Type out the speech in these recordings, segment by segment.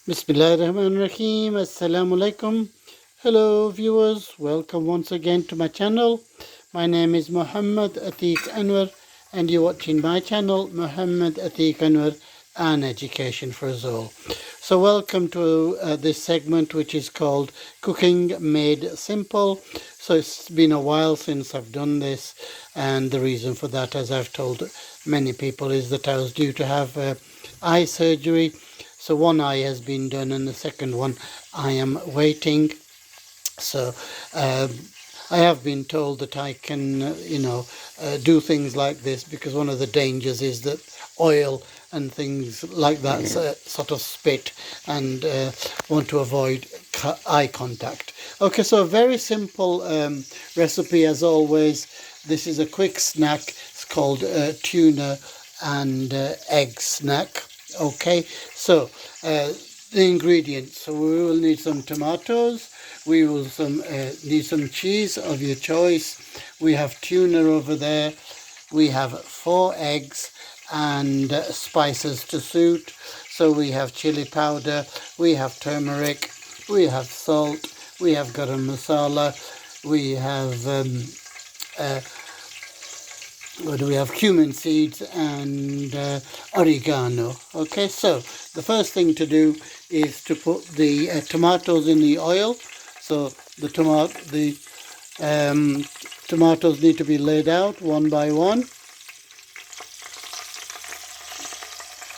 Bismillahirrahmanirrahim. Assalamu alaikum. Hello viewers, welcome once again to my channel. My name is Muhammad Atiq Anwar and you're watching my channel Muhammad Atiq Anwar and Education for Us All. So welcome to this segment which is called Cooking Made Simple. So it's been a while since I've done this, and the reason for that, as I've told many people, is that I was due to have eye surgery. So one eye has been done and the second one I am waiting. So I have been told that I can, do things like this, because one of the dangers is that oil and things like that sort of spit, and want to avoid eye contact. Okay, so a very simple recipe as always. This is a quick snack. It's called tuna and egg snack. Okay, so the ingredients. So we will need some tomatoes. We will need some cheese of your choice. We have tuna over there. We have 4 eggs and spices to suit. So we have chili powder, we have turmeric, we have salt, we have garam masala, we have what do we have? Cumin seeds and oregano. Okay, so the first thing to do is to put the tomatoes in the oil. So the tomatoes need to be laid out one by one,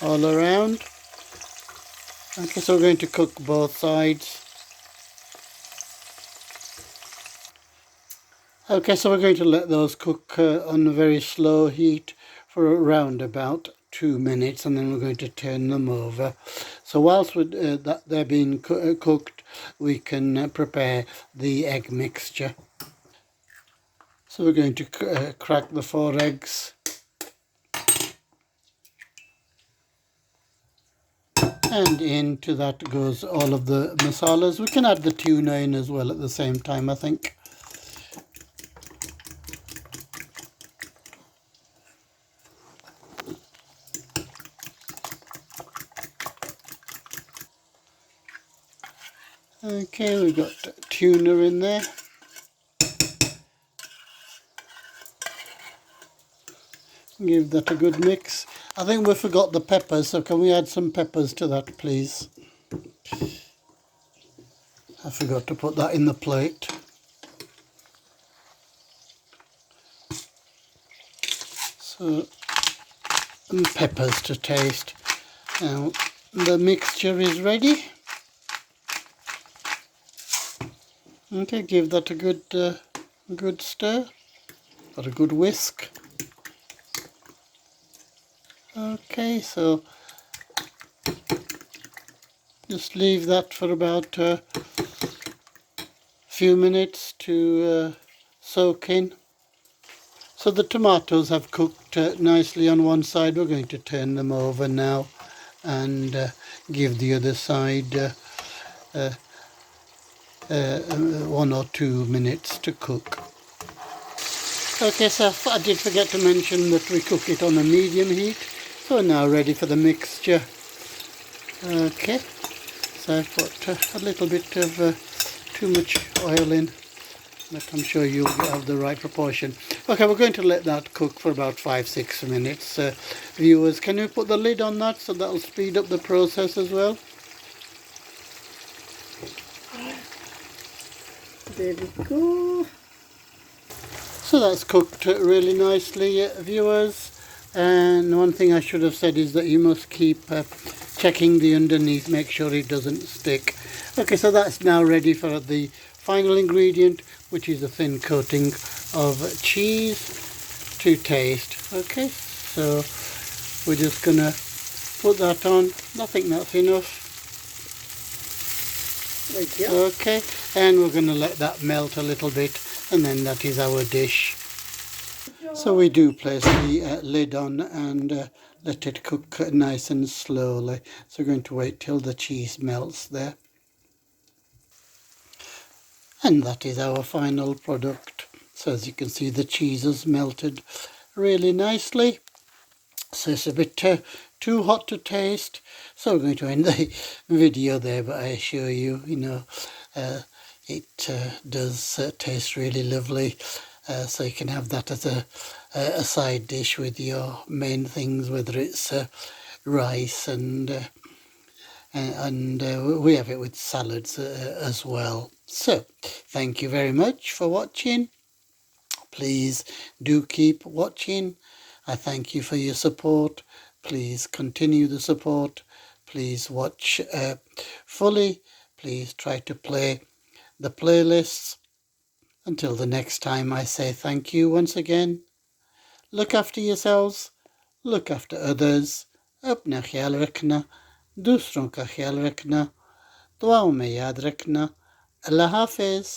all around. Okay, so we're going to cook both sides. Okay, so we're going to let those cook on a very slow heat for around about 2 minutes, and then we're going to turn them over. So whilst they're being cooked, we can prepare the egg mixture. So we're going to crack the 4 eggs. And into that goes all of the masalas. We can add the tuna in as well at the same time, I think. Okay, we've got tuna in there. Give that a good mix. I think we forgot the peppers, so can we add some peppers to that, please? I forgot to put that in the plate. So, and peppers to taste. Now, the mixture is ready. Okay, give that a good stir, or a good whisk. Okay, so just leave that for about a few minutes to soak in. So the tomatoes have cooked nicely on one side. We're going to turn them over now and give the other side 1 or 2 minutes to cook. Okay, so I did forget to mention that we cook it on a medium heat. So we're now ready for the mixture. Okay, so I've put a little bit of too much oil in, but I'm sure you'll have the right proportion. Okay, we're going to let that cook for about 5-6 minutes. Viewers, can you put the lid on that so that'll speed up the process as well? There we go. So that's cooked really nicely, viewers. And one thing I should have said is that you must keep checking the underneath, make sure it doesn't stick. Okay, so that's now ready for the final ingredient, which is a thin coating of cheese to taste. Okay, so we're just gonna put that on. I think that's enough. Okay, and we're gonna let that melt a little bit, and then that is our dish. So we do place the lid on and let it cook nice and slowly. So we're going to wait till the cheese melts there. And that is our final product. So as you can see, the cheese has melted really nicely. So it's a bit too hot to taste. So we're going to end the video there, but I assure you, it does taste really lovely. So you can have that as a side dish with your main things, whether it's rice and we have it with salads as well. So thank you very much for watching. Please do keep watching. I thank you for your support. Please continue the support. Please watch fully. Please try to play the playlists. Until the next time, I say thank you once again. Look after yourselves. Look after others. अपना ख्याल रखना, दूसरों का ख्याल रखना, दुआओं में याद रखना. अल्लाह हाफिज.